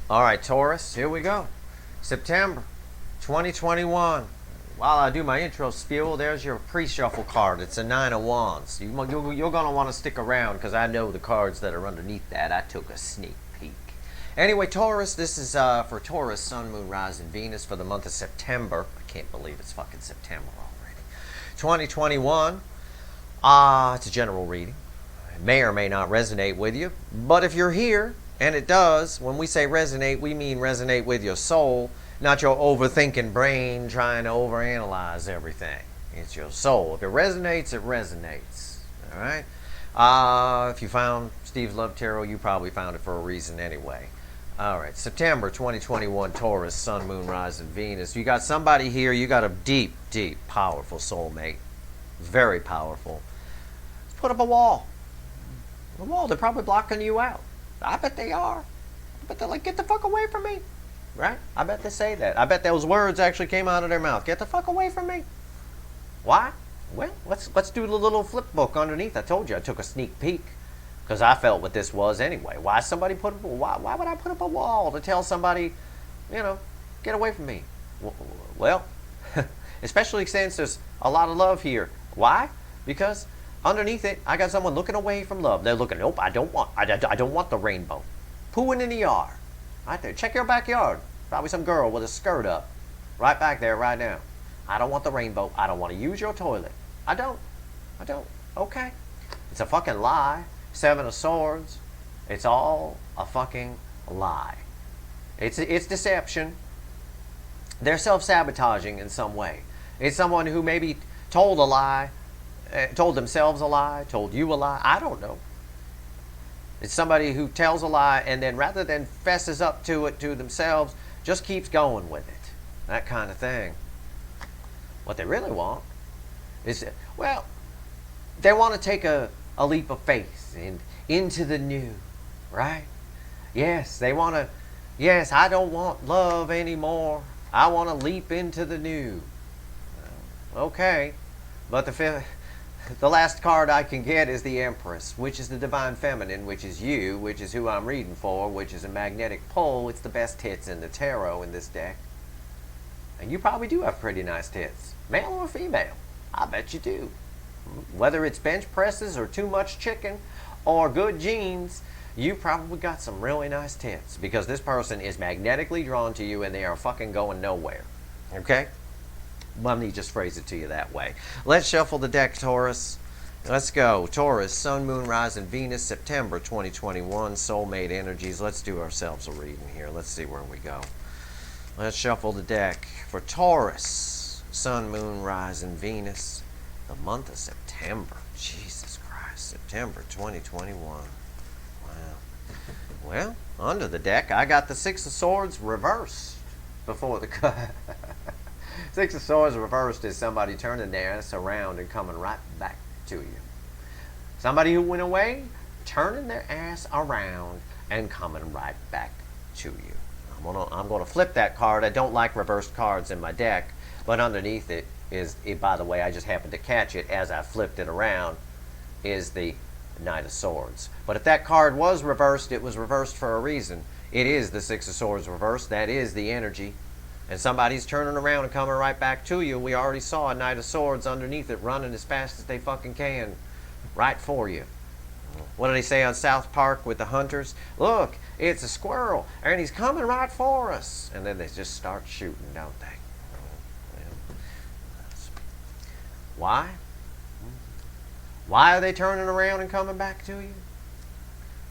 All right, Taurus, here we go. September 2021. While I do my intro spiel, there's your pre-shuffle card. It's a 9 of Wands. You're going to want to stick around because I know the cards that are underneath that. I took a sneak peek. Anyway, Taurus, this is for Taurus, Sun, Moon, Rising, Venus for the month of September. I can't believe it's fucking September already. 2021. It's a general reading. It may or may not resonate with you, but if you're here, and it does, when we say resonate, we mean resonate with your soul, not your overthinking brain trying to overanalyze everything. It's your soul. If it resonates, it resonates. All right? If you found Steve's Love Tarot, you probably found it for a reason anyway. All right, September 2021, Taurus, Sun, Moon, Rising, Venus. You got somebody here, you got a deep, deep, powerful soulmate. Very powerful. Let's put up a wall. A wall, they're probably blocking you out. I bet they are. I bet they're like, get the fuck away from me. Right? I bet they say that. I bet those words actually came out of their mouth. Get the fuck away from me. Why? Well, let's do the little flip book underneath. I told you I took a sneak peek because I felt what this was anyway. Why would I put up a wall to tell somebody, get away from me? Well, especially since there's a lot of love here. Why? Because underneath it, I got someone looking away from love. They're looking, nope, I don't want the rainbow. Pooing in the yard. Right there. Check your backyard. Probably some girl with a skirt up. Right back there, right now. I don't want the rainbow. I don't want to use your toilet. I don't. Okay. It's a fucking lie. 7 of Swords. It's all a fucking lie. It's deception. They're self-sabotaging in some way. It's someone who maybe told a lie, told themselves a lie, told you a lie. I don't know. It's somebody who tells a lie and then rather than fesses up to it to themselves, just keeps going with it. That kind of thing. What they really want is, well, they want to take a leap of faith into the new, right? Yes, they want to, yes, I don't want love anymore. I want to leap into the new. Okay, but the last card I can get is the Empress, which is the Divine Feminine, which is you, which is who I'm reading for, which is a magnetic pole. It's the best tits in the tarot in this deck. And you probably do have pretty nice tits. Male or female. I bet you do. Whether it's bench presses or too much chicken or good genes, you probably got some really nice tits because this person is magnetically drawn to you and they are fucking going nowhere. Okay? Let me just phrase it to you that way. Let's shuffle the deck, Taurus. Let's go. Taurus, Sun, Moon, Rising, Venus, September 2021, Soulmate Energies. Let's do ourselves a reading here. Let's see where we go. Let's shuffle the deck for Taurus, Sun, Moon, Rising, Venus, the month of September. Jesus Christ, September 2021. Wow. Well, under the deck, I got the 6 of Swords reversed before the cut. 6 of Swords reversed is somebody turning their ass around and coming right back to you. Somebody who went away, turning their ass around and coming right back to you. I'm gonna flip that card. I don't like reversed cards in my deck, but underneath it is, by the way, I just happened to catch it as I flipped it around, is the Knight of Swords. But if that card was reversed, it was reversed for a reason. It is the 6 of Swords reversed. That is the energy. And somebody's turning around and coming right back to you. We already saw a Knight of Swords underneath it running as fast as they fucking can right for you. What do they say on South Park with the hunters? Look, it's a squirrel and he's coming right for us. And then they just start shooting, don't they? Why? Why are they turning around and coming back to you?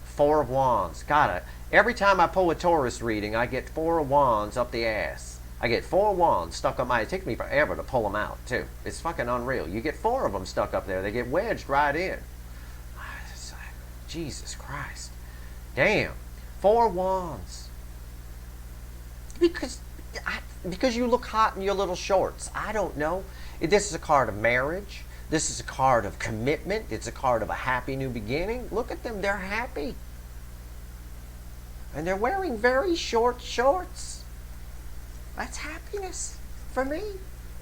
4 of Wands. Got it. Every time I pull a Taurus reading, I get 4 of Wands up the ass. I get 4 wands stuck up my... It takes me forever to pull them out, too. It's fucking unreal. You get 4 of them stuck up there. They get wedged right in. It's like, Jesus Christ. Damn. 4 wands. Because you look hot in your little shorts. I don't know. This is a card of marriage. This is a card of commitment. It's a card of a happy new beginning. Look at them. They're happy. And they're wearing very short shorts. That's happiness for me.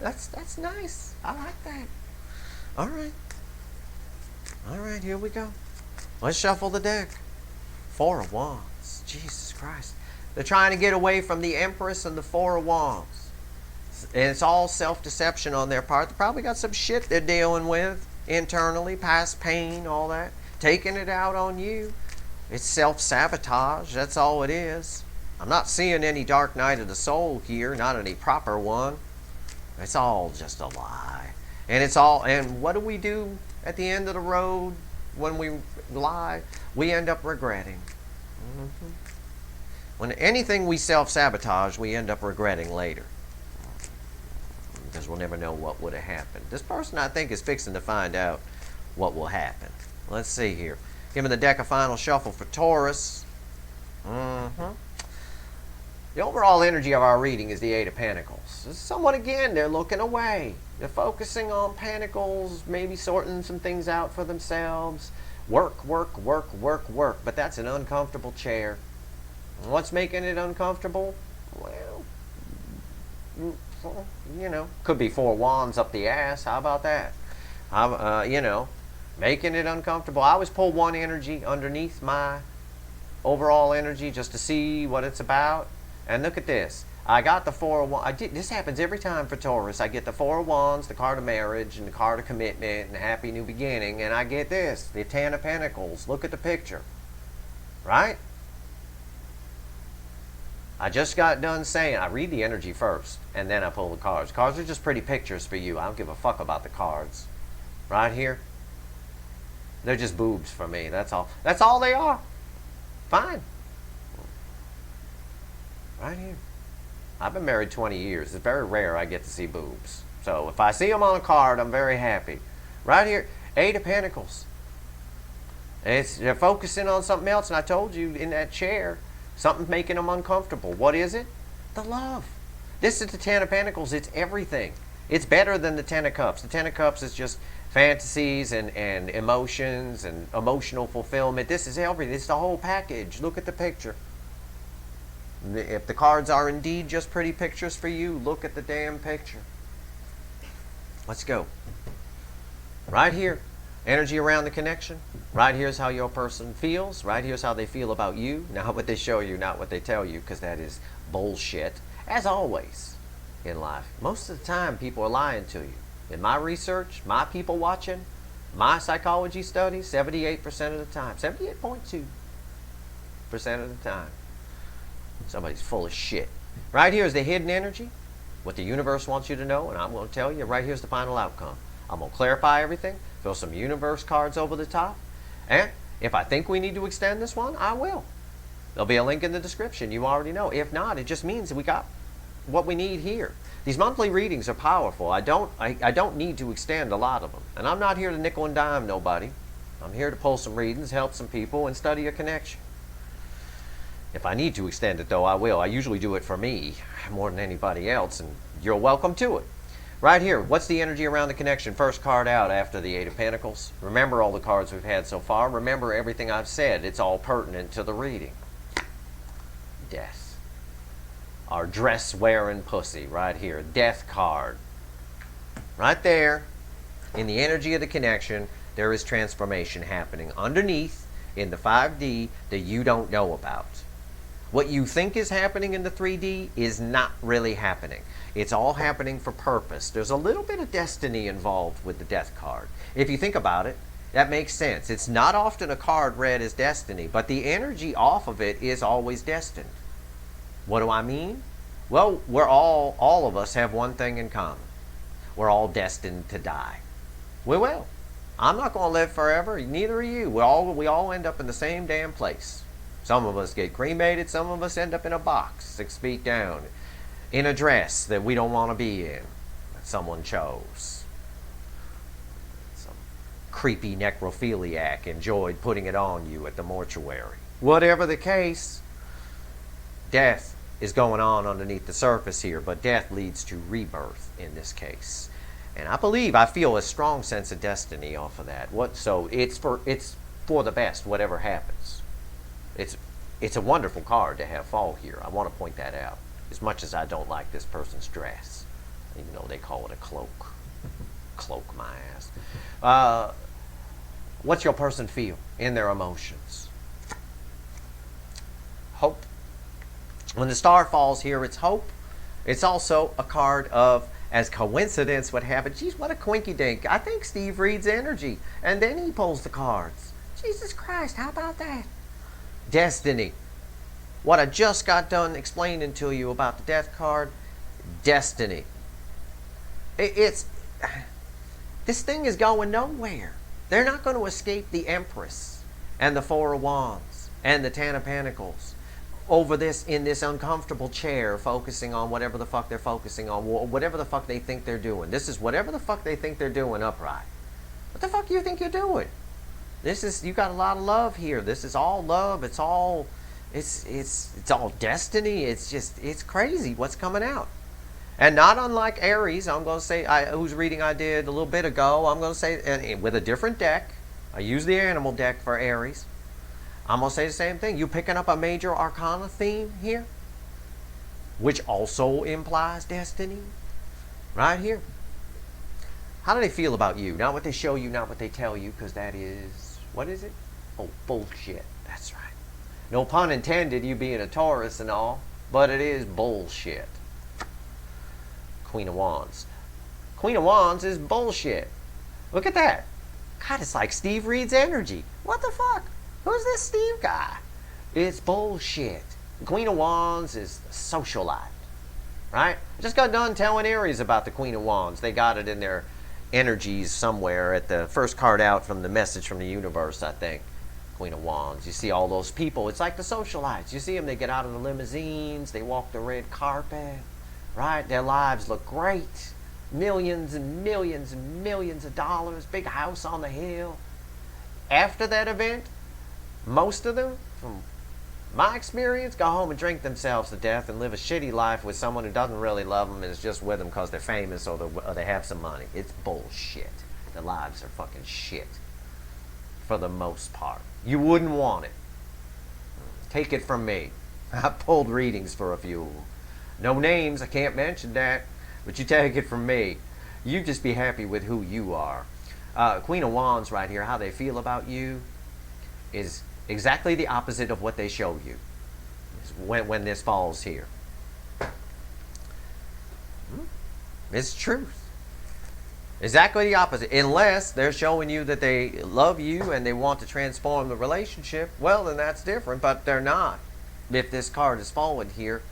That's nice. I like that. All right, here we go. Let's shuffle the deck. 4 of Wands. Jesus Christ. They're trying to get away from the Empress and the Four of Wands. And it's all self-deception on their part. They probably got some shit they're dealing with internally, past pain, all that. Taking it out on you. It's self-sabotage. That's all it is. I'm not seeing any dark night of the soul here, not any proper one. It's all just a lie. And what do we do at the end of the road when we lie? We end up regretting. Mm-hmm. When anything we self-sabotage, we end up regretting later. Because we'll never know what would have happened. This person, I think, is fixing to find out what will happen. Let's see here. Give me the deck of final shuffle for Taurus. Mm-hmm. The overall energy of our reading is the Eight of Pentacles. Someone, again, they're looking away. They're focusing on pentacles, maybe sorting some things out for themselves. Work, work, work, work, work. But that's an uncomfortable chair. And what's making it uncomfortable? Well, you know, could be Four Wands up the ass. How about that? You know, making it uncomfortable. I always pull one energy underneath my overall energy just to see what it's about. And look at this. I got the Four of Wands. This happens every time for Taurus. I get the Four of Wands, the card of marriage, and the card of commitment, and a happy new beginning. And I get this, the Ten of Pentacles. Look at the picture. Right? I just got done saying, I read the energy first, and then I pull the cards. Cards are just pretty pictures for you. I don't give a fuck about the cards. Right here. They're just boobs for me. That's all. That's all they are. Fine. Right here. I've been married 20 years. It's very rare I get to see boobs. So if I see them on a card, I'm very happy. Right here, Eight of Pentacles. They're focusing on something else, and I told you in that chair, something's making them uncomfortable. What is it? The love. This is the Ten of Pentacles. It's everything. It's better than the Ten of Cups. The Ten of Cups is just fantasies and emotions and emotional fulfillment. This is everything. It's the whole package. Look at the picture. If the cards are indeed just pretty pictures for you, look at the damn picture. Let's go. Right here, energy around the connection. Right here's how your person feels. Right here's how they feel about you. Not what they show you, not what they tell you, because that is bullshit. As always in life, most of the time people are lying to you. In my research, my people watching, my psychology studies, 78% of the time, 78.2% of the time, somebody's full of shit. Right here is the hidden energy, what the universe wants you to know, and I'm going to tell you, right here's the final outcome. I'm going to clarify everything, fill some universe cards over the top, and if I think we need to extend this one, I will. There'll be a link in the description. You already know. If not, it just means that we got what we need here. These monthly readings are powerful. I don't need to extend a lot of them. And I'm not here to nickel and dime nobody. I'm here to pull some readings, help some people, and study a connection. If I need to extend it, though, I will. I usually do it for me more than anybody else, and you're welcome to it. Right here, what's the energy around the connection? First card out after the Eight of Pentacles. Remember all the cards we've had so far. Remember everything I've said. It's all pertinent to the reading. Death. Our dress-wearing pussy right here. Death card. Right there, in the energy of the connection, there is transformation happening underneath in the 5D that you don't know about. What you think is happening in the 3D is not really happening. It's all happening for purpose. There's a little bit of destiny involved with the death card. If you think about it, that makes sense. It's not often a card read as destiny, but the energy off of it is always destined. What do I mean? Well, we're all of us have one thing in common. We're all destined to die. We will. I'm not going to live forever. Neither are you. We all end up in the same damn place. Some of us get cremated. Some of us end up in a box 6 feet down in a dress that we don't want to be in, that someone chose. Some creepy necrophiliac enjoyed putting it on you at the mortuary. Whatever the case, death is going on underneath the surface here, but death leads to rebirth in this case. And I feel a strong sense of destiny off of that. So it's for the best, whatever happens. It's a wonderful card to have fall here. I want to point that out. As much as I don't like this person's dress, even though they call it a cloak. Cloak my ass. What's your person feel in their emotions? Hope. When the star falls here, it's hope. It's also a card of, as coincidence would have it, geez, what a quinky dink. I think Steve reads energy, and then he pulls the cards. Jesus Christ, how about that? Destiny. What I just got done explaining to you about the death card, destiny. It's this thing is going nowhere. They're not going to escape the Empress and the Four of Wands and the Ten of Pentacles over this in this uncomfortable chair, focusing on whatever the fuck they're focusing on, whatever the fuck they think they're doing. This is whatever the fuck they think they're doing upright. What the fuck do you think you're doing? This is, you got a lot of love here. This is all love. It's all destiny. It's just, it's crazy what's coming out. And not unlike Aries, I'm going to say, whose reading I did a little bit ago, I'm going to say, and with a different deck, I use the animal deck for Aries, I'm going to say the same thing. You picking up a major arcana theme here, which also implies destiny, right here. How do they feel about you? Not what they show you, not what they tell you, because that is, what is it? Oh, bullshit. That's right. No pun intended, you being a Taurus and all, but it is bullshit. Queen of Wands. Queen of Wands is bullshit. Look at that. God, it's like Steve reads energy. What the fuck? Who's this Steve guy? It's bullshit. The Queen of Wands is a socialite. Right? I just got done telling Aries about the Queen of Wands. They got it in their energies somewhere at the first card out from the message from the universe, I think. Queen of Wands. You see all those people. It's like the socialites. You see them, they get out of the limousines. They walk the red carpet. Right? Their lives look great. Millions and millions and millions of dollars. Big house on the hill. After that event, most of them, from my experience, go home and drink themselves to death and live a shitty life with someone who doesn't really love them and is just with them because they're famous or they have some money. It's bullshit. Their lives are fucking shit. For the most part. You wouldn't want it. Take it from me. I pulled readings for a few. No names, I can't mention that, but you take it from me. You just be happy with who you are. Queen of Wands right here, how they feel about you is exactly the opposite of what they show you when this falls here. It's truth. Exactly the opposite. Unless they're showing you that they love you and they want to transform the relationship, well, then that's different, but they're not. If this card is fallen here,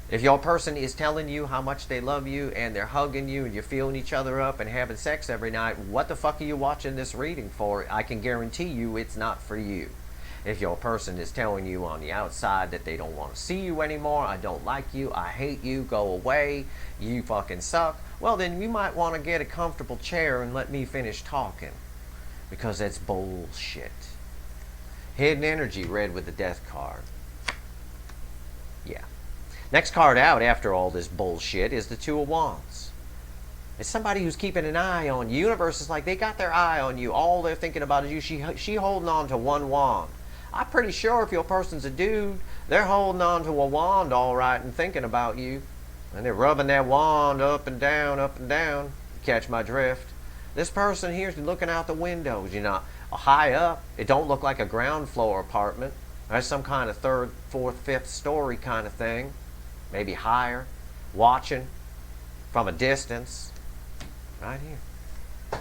if your person is telling you how much they love you and they're hugging you and you're feeling each other up and having sex every night, what the fuck are you watching this reading for? I can guarantee you it's not for you. If your person is telling you on the outside that they don't want to see you anymore, I don't like you, I hate you, go away, you fucking suck, well then you might want to get a comfortable chair and let me finish talking. Because that's bullshit. Hidden energy read with the death card. Yeah. Next card out after all this bullshit is the Two of Wands. It's somebody who's keeping an eye on you. Universe is like they got their eye on you. All they're thinking about is you. She holding on to one wand. I'm pretty sure if your person's a dude, they're holding on to a wand all right and thinking about you. And they're rubbing that wand up and down, up and down. Catch my drift. This person here's looking out the windows, you know, high up. It don't look like a ground floor apartment. There's some kind of third, fourth, fifth story kind of thing. Maybe higher, watching from a distance, right here.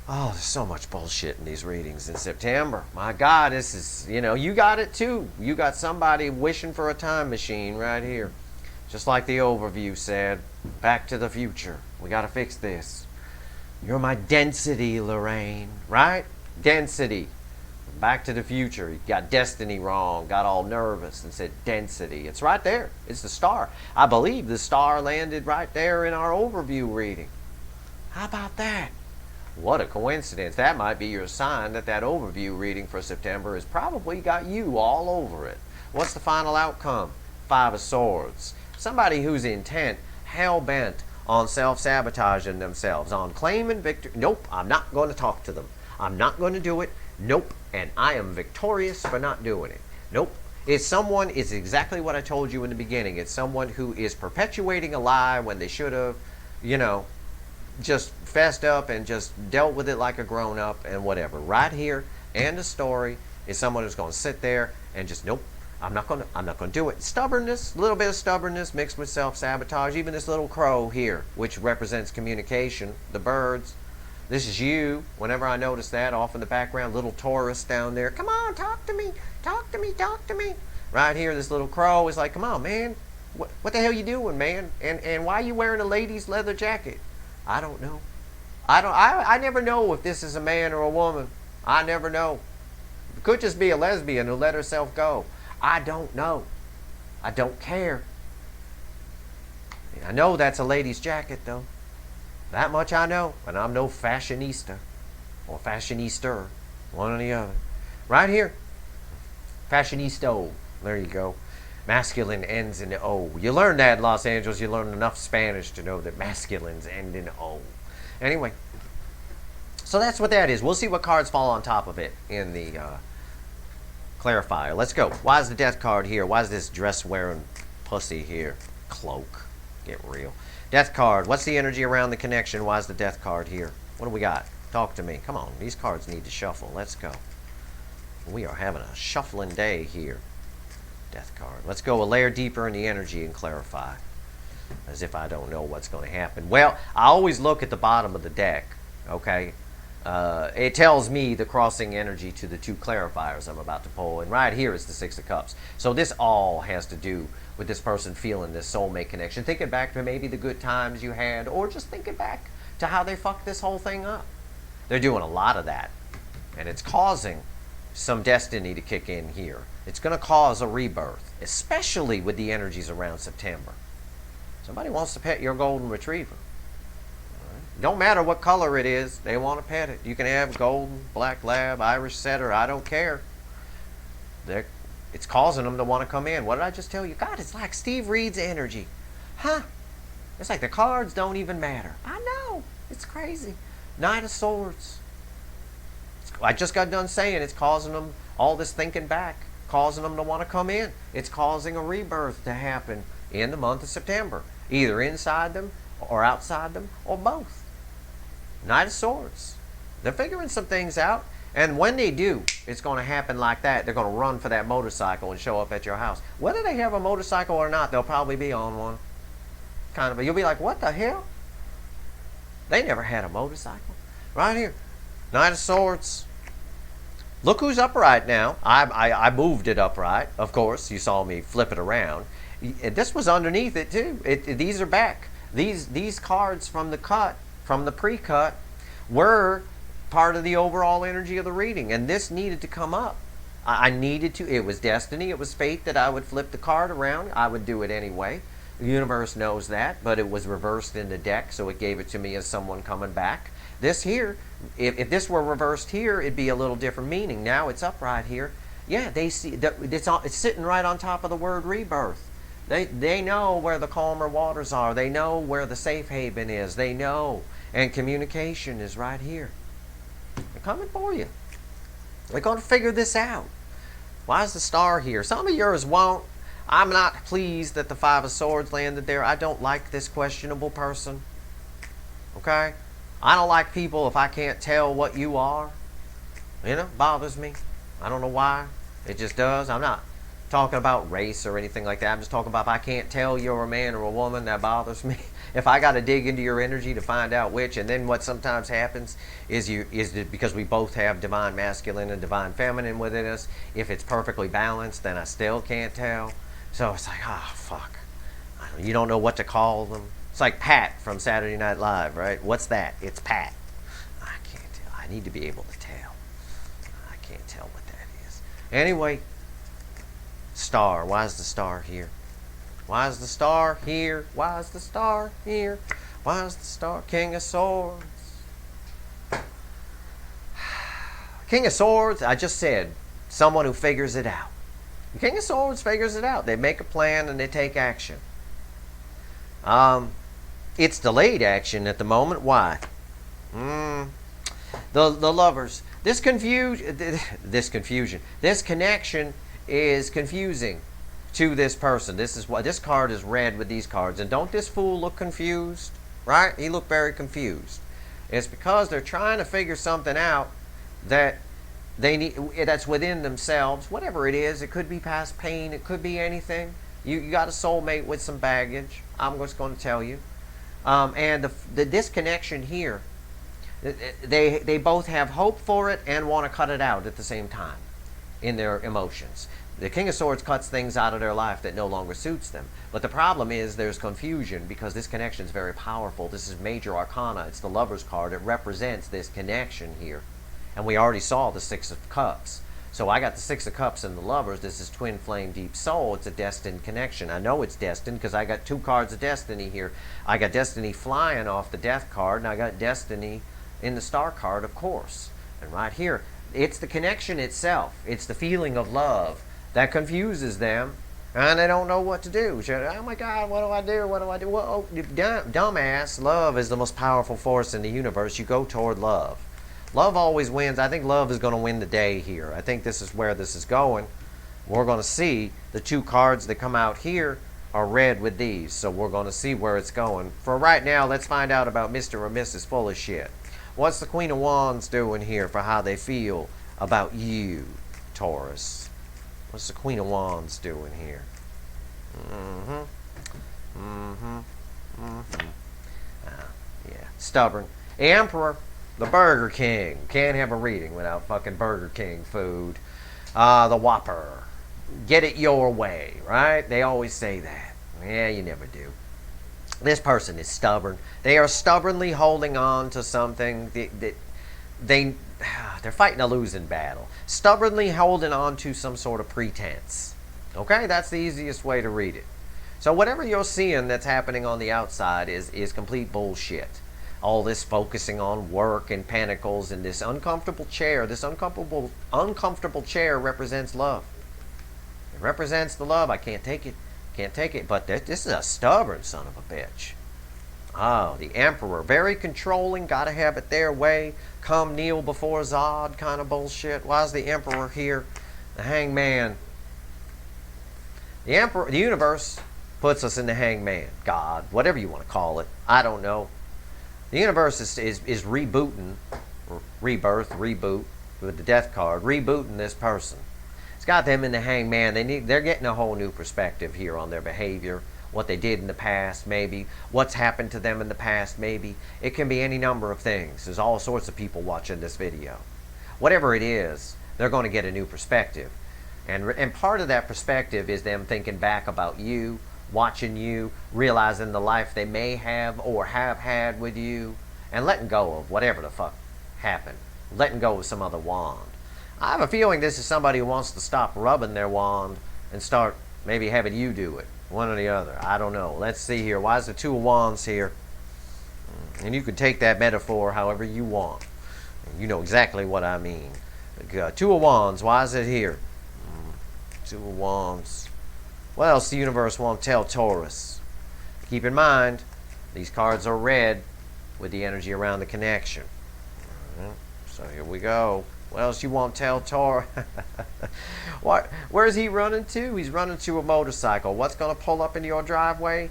Oh, there's so much bullshit in these readings in September. My God, this is, you know, you got it too. You got somebody wishing for a time machine right here. Just like the overview said, Back to the Future. We got to fix this. You're my density, Lorraine, right? Density. Back to the Future. You got destiny wrong, got all nervous and said density. It's right there. It's the star. I believe the star landed right there in our overview reading. How about that? What a coincidence. That might be your sign that that overview reading for September has probably got you all over it. What's the final outcome? Five of Swords. Somebody who's intent, hell-bent on self-sabotaging themselves, on claiming victory. Nope, I'm not going to talk to them. I'm not going to do it. Nope, and I am victorious for not doing it. Nope. It's someone, it's exactly what I told you in the beginning. It's someone who is perpetuating a lie when they should have, you know, just fessed up and just dealt with it like a grown-up and whatever. Right here, and the story is someone who's going to sit there and just, nope, I'm not gonna do it. Stubbornness, a little bit of stubbornness mixed with self-sabotage. Even this little crow here, which represents communication, the birds. This is you. Whenever I notice that off in the background, little Taurus down there. Come on, talk to me, talk to me, talk to me. Right here, this little crow is like, come on, man. What the hell you doing, man? And why are you wearing a lady's leather jacket? I don't know. I never know if this is a man or a woman. I never know. It could just be a lesbian who let herself go. I don't know. I don't care. I know that's a lady's jacket, though. That much I know. And I'm no fashionista. Or fashionista. One or the other. Right here. Fashionista. There you go. Masculine ends in O. You learned that in Los Angeles. You learned enough Spanish to know that masculines end in O. Anyway. So that's what that is. We'll see what cards fall on top of it in the clarifier. Let's go. Why is the death card here? Why is this dress-wearing pussy here? Cloak. Get real. Death card. What's the energy around the connection? Why is the death card here? What do we got? Talk to me. Come on. These cards need to shuffle. Let's go. We are having a shuffling day here. Death card. Let's go a layer deeper in the energy and clarify. As if I don't know what's going to happen. Well, I always look at the bottom of the deck. Okay? It tells me the crossing energy to the two clarifiers I'm about to pull. And right here is the Six of Cups. So this all has to do with this person feeling this soulmate connection. Thinking back to maybe the good times you had. Or just thinking back to how they fucked this whole thing up. They're doing a lot of that. And it's causing some destiny to kick in here. It's going to cause a rebirth. Especially with the energies around September. Somebody wants to pet your golden retriever. Don't matter what color it is, they want to pet it. You can have golden, black lab, Irish setter, I don't care. It's causing them to want to come in. What did I just tell you? God, it's like Steve Reed's energy. Huh? It's like the cards don't even matter. I know. It's crazy. Knight of Swords. I just got done saying it's causing them all this thinking back, causing them to want to come in. It's causing a rebirth to happen in the month of September, either inside them or outside them or both. Knight of Swords. They're figuring some things out. And when they do, it's going to happen like that. They're going to run for that motorcycle and show up at your house. Whether they have a motorcycle or not, they'll probably be on one. Kind of. You'll be like, what the hell? They never had a motorcycle. Right here. Knight of Swords. Look who's upright now. I moved it upright. Of course, you saw me flip it around. This was underneath it too. These are back. These cards from the cut, from the pre-cut, were part of the overall energy of the reading, and this needed to come up. I needed to. It was destiny. It was fate that I would flip the card around. I would do it anyway. The universe knows that, but it was reversed in the deck, so it gave it to me as someone coming back. This here, if this were reversed here, it'd be a little different meaning. Now it's upright here. Yeah, they see that it's sitting right on top of the word rebirth. They know where the calmer waters are. They know where the safe haven is. They know. And communication is right here. They're coming for you. They're going to figure this out. Why is the star here? Some of yours won't. I'm not pleased that the Five of Swords landed there. I don't like this questionable person. Okay? I don't like people if I can't tell what you are. You know, bothers me. I don't know why. It just does. I'm not talking about race or anything like that. I'm just talking about if I can't tell you're a man or a woman, that bothers me. If I got to dig into your energy to find out which, and then what sometimes happens is because we both have divine masculine and divine feminine within us, if it's perfectly balanced, then I still can't tell. So it's like, fuck. You don't know what to call them. It's like Pat from Saturday Night Live, right? What's that? It's Pat. I can't tell. I need to be able to tell. I can't tell what that is. Anyway, star. Why is the star here? Why is the star here? Why is the star here? Why is the star? King of Swords. King of Swords, I just said, someone who figures it out. The King of Swords figures it out. They make a plan and they take action. It's delayed action at the moment. Why? The lovers. This connection is confusing to this person. This is why this card is red with these cards. And don't this fool look confused? Right? He looked very confused. It's because they're trying to figure something out that They need, that's within themselves, whatever it is. It could be past pain. It could be anything. You got a soulmate with some baggage. I'm just going to tell you. And the disconnection here, they both have hope for it and want to cut it out at the same time in their emotions. The King of Swords cuts things out of their life that no longer suits them. But the problem is there's confusion because this connection is very powerful. This is major arcana. It's the Lover's card. It represents this connection here. And we already saw the Six of Cups. So I got the Six of Cups and the Lovers. This is Twin Flame Deep Soul. It's a destined connection. I know it's destined because I got 2 cards of Destiny here. I got Destiny flying off the Death card, and I got Destiny in the Star card, of course. And right here, it's the connection itself. It's the feeling of love that confuses them, and they don't know what to do. Oh my God, what do I do? What do I do? Well, dumbass, love is the most powerful force in the universe. You go toward love. Love always wins. I think love is going to win the day here. I think this is where this is going. We're going to see the 2 cards that come out here are red with these, so we're going to see where it's going. For right now, let's find out about Mr. or Mrs. Full of Shit. What's the Queen of Wands doing here for how they feel about you, Taurus? What's the Queen of Wands doing here? Yeah, stubborn. Emperor, the Burger King. Can't have a reading without fucking Burger King food. The Whopper. Get it your way, right? They always say that. Yeah, you never do. This person is stubborn. They are stubbornly holding on to something that they're fighting a losing battle. Stubbornly holding on to some sort of pretense. Okay? That's the easiest way to read it. So whatever you're seeing that's happening on the outside is complete bullshit. All this focusing on work and pentacles and this uncomfortable chair. This uncomfortable chair represents love. It represents the love. I can't take it. Can't take it. But this is a stubborn son of a bitch. Oh, the Emperor. Very controlling. Gotta have it their way. Come kneel before Zod kind of bullshit. Why is the Emperor here? The Hangman. The Emperor, the universe puts us in the Hangman. God, whatever you want to call it. I don't know. The universe is rebooting. Rebirth, reboot. With the Death card. Rebooting this person. It's got them in the Hangman. They're getting a whole new perspective here on their behavior. What they did in the past, maybe. What's happened to them in the past, maybe. It can be any number of things. There's all sorts of people watching this video. Whatever it is, they're going to get a new perspective. And part of that perspective is them thinking back about you, watching you, realizing the life they may have or have had with you, and letting go of whatever the fuck happened. Letting go of some other wand. I have a feeling this is somebody who wants to stop rubbing their wand and start maybe having you do it. One or the other. I don't know. Let's see here. Why is the 2 of Wands here? And you can take that metaphor however you want. You know exactly what I mean. 2 of Wands. Why is it here? 2 of Wands. What else the universe won't tell Taurus? Keep in mind, these cards are red with the energy around the connection. So here we go. What else you won't tell Taurus? Where's he running to? He's running to a motorcycle. What's going to pull up into your driveway?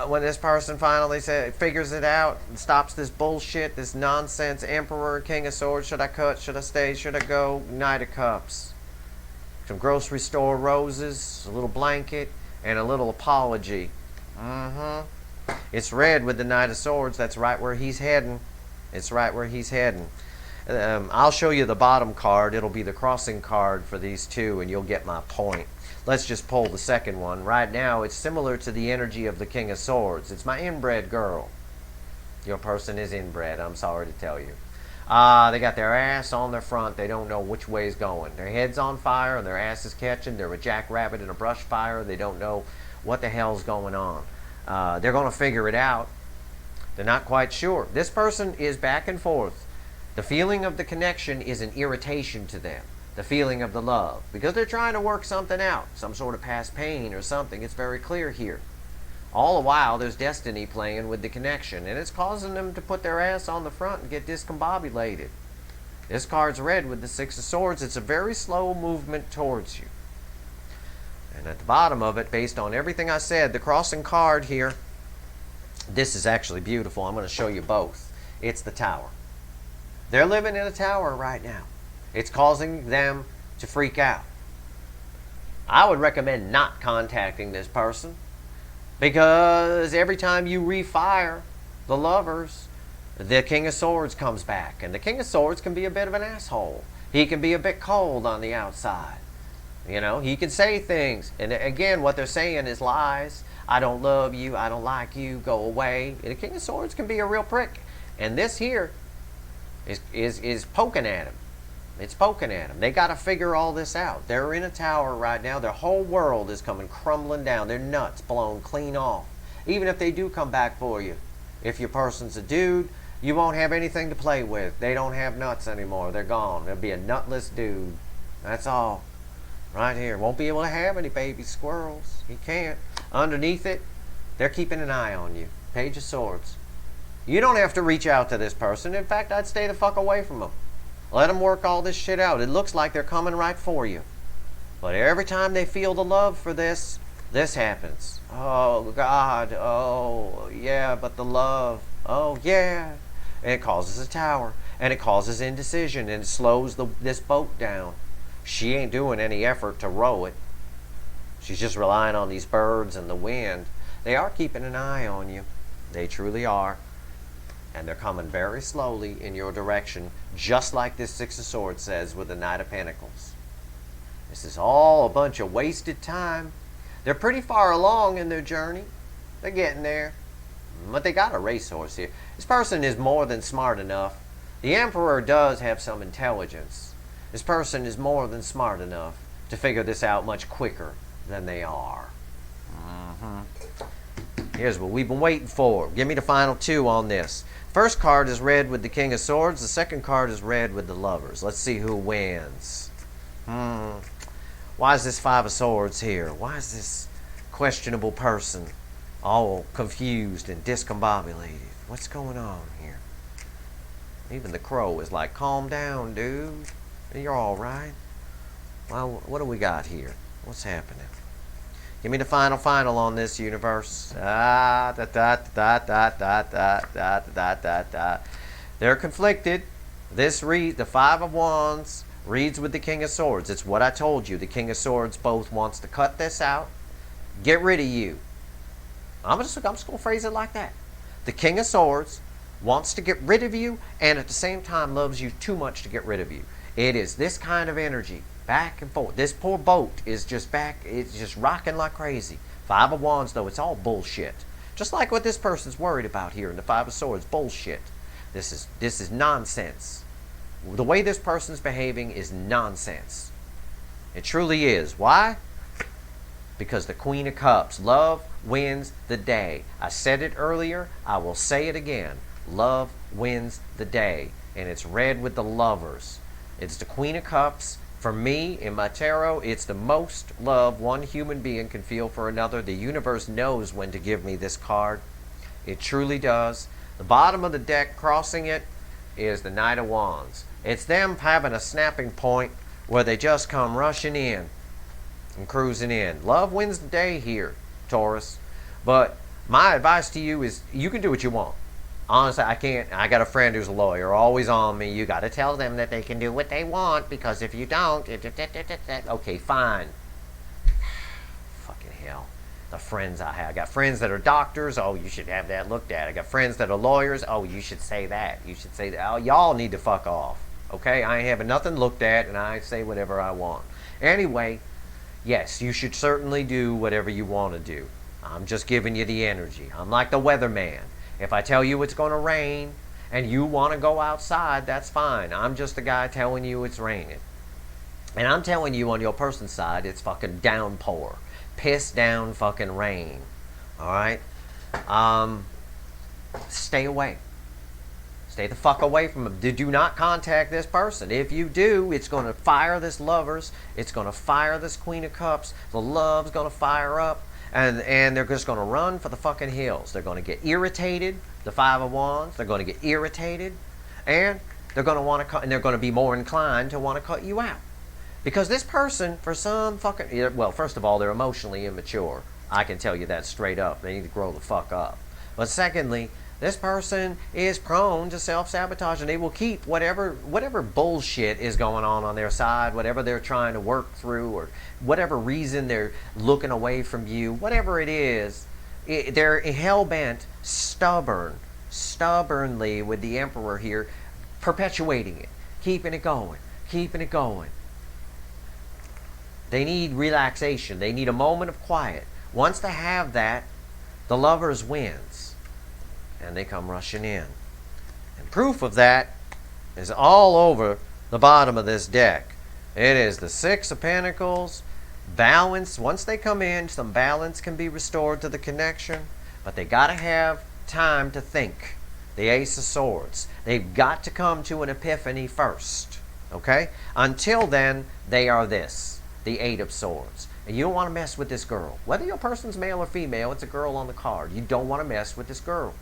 When this person finally figures it out and stops this bullshit, this nonsense, Emperor, King of Swords, should I cut, should I stay, should I go? Knight of Cups. Some grocery store roses, a little blanket, and a little apology. It's red with the Knight of Swords. That's right where he's heading. It's right where he's heading. I'll show you the bottom card. It'll be the crossing card for these 2, and you'll get my point. Let's just pull the second one. Right now, it's similar to the energy of the King of Swords. It's my inbred girl. Your person is inbred, I'm sorry to tell you. They got their ass on their front. They don't know which way is going. Their head's on fire, and their ass is catching. They're a jackrabbit in a brush fire. They don't know what the hell's going on. They're going to figure it out. They're not quite sure. This person is back and forth. The feeling of the connection is an irritation to them. The feeling of the love. Because they're trying to work something out. Some sort of past pain or something. It's very clear here. All the while, there's destiny playing with the connection. And it's causing them to put their ass on the front and get discombobulated. This card's red with the 6 of Swords. It's a very slow movement towards you. And at the bottom of it, based on everything I said, the crossing card here, this is actually beautiful. I'm going to show you both. It's the Tower. They're living in a tower right now. It's causing them to freak out. I would recommend not contacting this person, because every time you refire the Lovers, the King of Swords comes back. And the King of Swords can be a bit of an asshole. He can be a bit cold on the outside. You know, he can say things. And again, what they're saying is lies. I don't love you. I don't like you. Go away. And the King of Swords can be a real prick. And this here is poking at him. It's poking at them. They got to figure all this out. They're in a tower right now. Their whole world is coming crumbling down. Their nuts blown clean off. Even if they do come back for you, if your person's a dude, you won't have anything to play with. They don't have nuts anymore. They're gone. They'll be a nutless dude. That's all. Right here. Won't be able to have any baby squirrels. He can't. Underneath it, they're keeping an eye on you. Page of Swords. You don't have to reach out to this person. In fact, I'd stay the fuck away from them. Let them work all this shit out. It looks like they're coming right for you. But every time they feel the love for this happens. Oh, God. Oh, yeah, but the love. Oh, yeah. And it causes a tower. And it causes indecision. And it slows this boat down. She ain't doing any effort to row it. She's just relying on these birds and the wind. They are keeping an eye on you. They truly are. And they're coming very slowly in your direction, just like this Six of Swords says with the Knight of Pentacles. This is all a bunch of wasted time. They're pretty far along in their journey. They're getting there. But they got a racehorse here. This person is more than smart enough. The Emperor does have some intelligence. This person is more than smart enough to figure this out much quicker than they are. Here's what we've been waiting for. Give me the final two on this. First card is red with the King of Swords. The second card is red with the Lovers. Let's see who wins. Why is this Five of Swords here? Why is this questionable person all confused and discombobulated? What's going on here? Even the crow is like, calm down, dude. You're all right. Well, what do we got here? What's happening? Give me the final on this, universe. They're conflicted. The Five of Wands reads with the King of Swords. It's what I told you. The King of Swords both wants to cut this out, get rid of you. I'm just going to phrase it like that. The King of Swords wants to get rid of you, and at the same time loves you too much to get rid of you. It is this kind of energy. Back and forth. This poor boat is just back. It's just rocking like crazy. Five of Wands, though, it's all bullshit. Just like what this person's worried about here in the Five of Swords. Bullshit. This is nonsense. The way this person's behaving is nonsense. It truly is. Why? Because the Queen of Cups. Love wins the day. I said it earlier. I will say it again. Love wins the day. And it's red with the Lovers. It's the Queen of Cups. For me, in my tarot, it's the most love one human being can feel for another. The universe knows when to give me this card. It truly does. The bottom of the deck, crossing it, is the Knight of Wands. It's them having a snapping point where they just come rushing in and cruising in. Love wins the day here, Taurus. But my advice to you is you can do what you want. Honestly, I can't. I got a friend who's a lawyer, always on me. You got to tell them that they can do what they want, because if you don't, okay, fine. Fucking hell. The friends I have. I got friends that are doctors. Oh, you should have that looked at. I got friends that are lawyers. Oh, you should say that. You should say that. Oh, y'all need to fuck off. Okay? I ain't having nothing looked at, and I say whatever I want. Anyway, yes, you should certainly do whatever you want to do. I'm just giving you the energy. I'm like the weatherman. If I tell you it's going to rain and you want to go outside, that's fine. I'm just the guy telling you it's raining. And I'm telling you on your person's side, it's fucking downpour. Piss down fucking rain. Alright? Stay away. Stay the fuck away from them. Do not contact this person. If you do, it's going to fire this Lovers. It's going to fire this Queen of Cups. The love's going to fire up. And they're just going to run for the fucking hills. They're going to get irritated. The Five of Wands. They're going to get irritated. And they're going to want to cut. And they're going to be more inclined to want to cut you out. Because this person, for some fucking... Well, first of all, they're emotionally immature. I can tell you that straight up. They need to grow the fuck up. But secondly, This person is prone to self-sabotage, and they will keep whatever bullshit is going on their side, whatever they're trying to work through, or whatever reason they're looking away from you, whatever it is, they're hell-bent, stubbornly with the Emperor here, perpetuating it, keeping it going, keeping it going. They need relaxation. They need a moment of quiet. Once they have that, the Lovers wins, and they come rushing in. And proof of that is all over the bottom of this deck. It is the Six of Pentacles. Balance. Once they come in, some balance can be restored to the connection, but they got to have time to think. The Ace of Swords. They've got to come to an epiphany first. Okay? Until then, they are this. The Eight of Swords. And you don't want to mess with this girl. Whether your person's male or female, it's a girl on the card. You don't want to mess with this girl.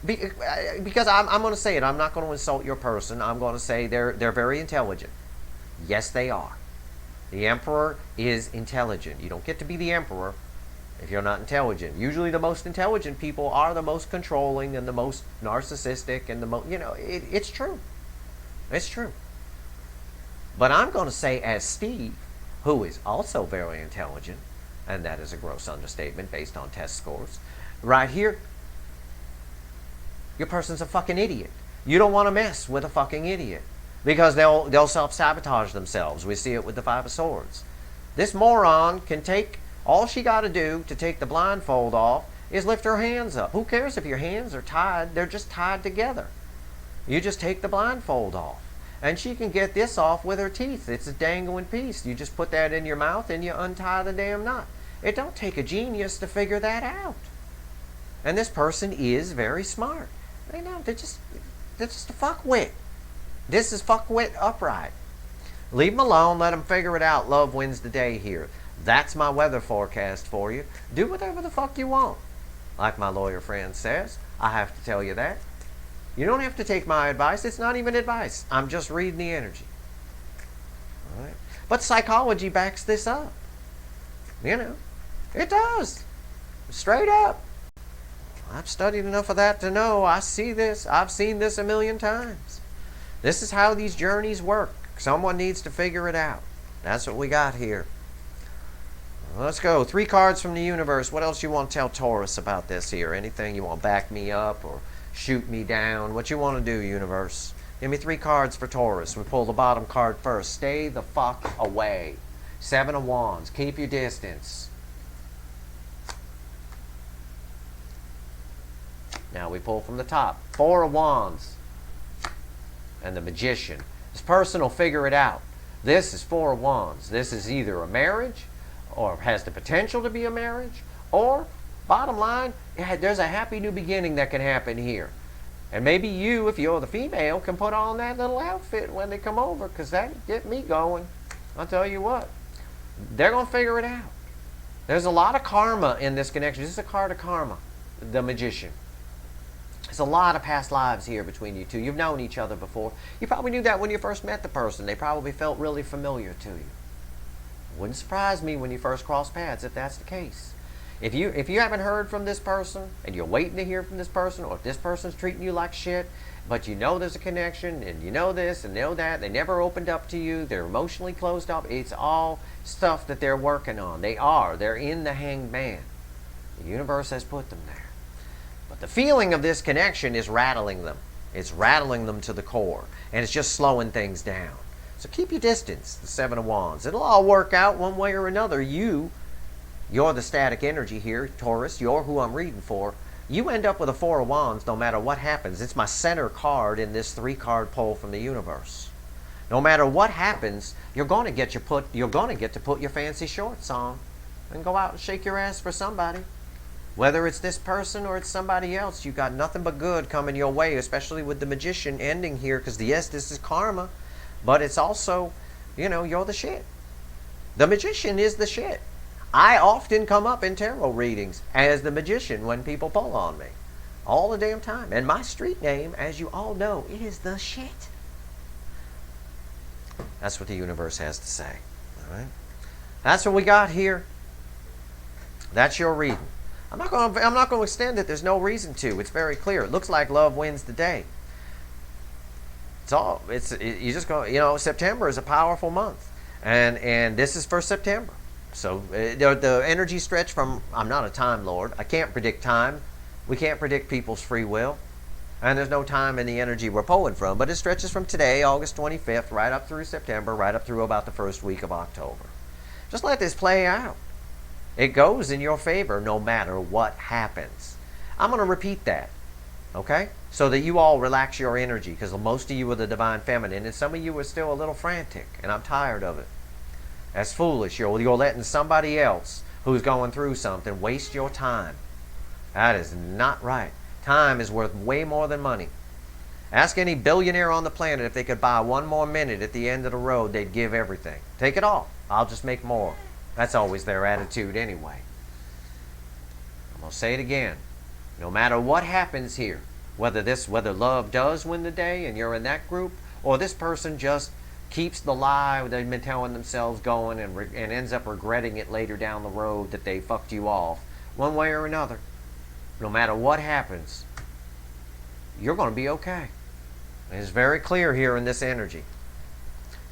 Because I'm going to say it. I'm not going to insult your person. I'm going to say they're very intelligent. Yes, they are. The Emperor is intelligent. You don't get to be the Emperor if you're not intelligent. Usually the most intelligent people are the most controlling and the most narcissistic and the most, it's true. It's true. But I'm going to say, as Steve, who is also very intelligent, and that is a gross understatement based on test scores, right here, your person's a fucking idiot. You don't want to mess with a fucking idiot, because they'll self-sabotage themselves. We see it with the Five of Swords. This moron can take, all she got to do to take the blindfold off is lift her hands up. Who cares if your hands are tied? They're just tied together. You just take the blindfold off. And she can get this off with her teeth. It's a dangling piece. You just put that in your mouth and you untie the damn knot. It don't take a genius to figure that out. And this person is very smart. They're just a fuckwit. This is fuckwit upright. Leave them alone. Let them figure it out. Love wins the day here. That's my weather forecast for you. Do whatever the fuck you want. Like my lawyer friend says, I have to tell you that. You don't have to take my advice. It's not even advice. I'm just reading the energy. All right? But psychology backs this up. It does. Straight up. I've studied enough of that to know I see this. I've seen this a million times. This is how these journeys work. Someone needs to figure it out. That's what we got here. Let's go. 3 cards from the universe. What else you want to tell Taurus about this here? Anything you want to back me up or shoot me down? What you want to do, universe? Give me 3 cards for Taurus. We pull the bottom card first. Stay the fuck away. 7 of Wands. Keep your distance. Now we pull from the top. 4 of Wands. And the Magician. This person will figure it out. This is 4 of Wands. This is either a marriage, or has the potential to be a marriage, or, bottom line, there's a happy new beginning that can happen here. And maybe you, if you're the female, can put on that little outfit when they come over, because that get me going. I'll tell you what. They're going to figure it out. There's a lot of karma in this connection. This is a card of karma, the Magician. There's a lot of past lives here between you two. You've known each other before. You probably knew that when you first met the person. They probably felt really familiar to you. Wouldn't surprise me when you first cross paths if that's the case. If you haven't heard from this person and you're waiting to hear from this person, or if this person's treating you like shit, but you know there's a connection and you know this and know that, they never opened up to you, they're emotionally closed off, it's all stuff that they're working on. They're in the Hanged Man. The universe has put them there. But the feeling of this connection is rattling them. It's rattling them to the core, and it's just slowing things down. So keep your distance, the 7 of Wands. It'll all work out one way or another. You're the static energy here, Taurus. You're who I'm reading for. You end up with a 4 of Wands no matter what happens. It's my center card in this 3-card pull from the universe. No matter what happens, you're going to get to put your fancy shorts on and go out and shake your ass for somebody. Whether it's this person or it's somebody else, you got nothing but good coming your way, especially with the Magician ending here, because yes, this is karma, but it's also, you're the shit. The Magician is the shit. I often come up in tarot readings as the Magician when people pull on me. All the damn time. And my street name, as you all know, is the shit. That's what the universe has to say. All right? That's what we got here. That's your reading. I'm not going to extend it. There's no reason to. It's very clear. It looks like love wins the day. You just go. September is a powerful month, and this is for September. So the energy stretch from. I'm not a time lord. I can't predict time. We can't predict people's free will, and there's no time in the energy we're pulling from. But it stretches from today, August 25th, right up through September, right up through about the first week of October. Just let this play out. It goes in your favor no matter what happens. I'm going to repeat that, okay? So that you all relax your energy, because most of you are the divine feminine, and some of you are still a little frantic, and I'm tired of it. That's foolish. You're letting somebody else who's going through something waste your time. That is not right. Time is worth way more than money. Ask any billionaire on the planet if they could buy one more minute at the end of the road, they'd give everything. Take it all. I'll just make more. That's always their attitude anyway. I'm going to say it again. No matter what happens here, whether love does win the day and you're in that group, or this person just keeps the lie they've been telling themselves going and ends up regretting it later down the road that they fucked you off, one way or another, no matter what happens, you're going to be okay. It's very clear here in this energy.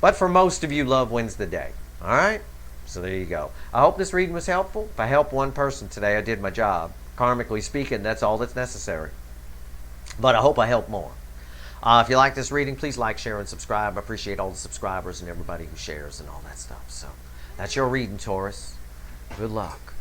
But for most of you, love wins the day. All right? So there you go. I hope this reading was helpful. If I helped one person today, I did my job. Karmically speaking, that's all that's necessary. But I hope I helped more. If you like this reading, please like, share, and subscribe. I appreciate all the subscribers and everybody who shares and all that stuff. So that's your reading, Taurus. Good luck.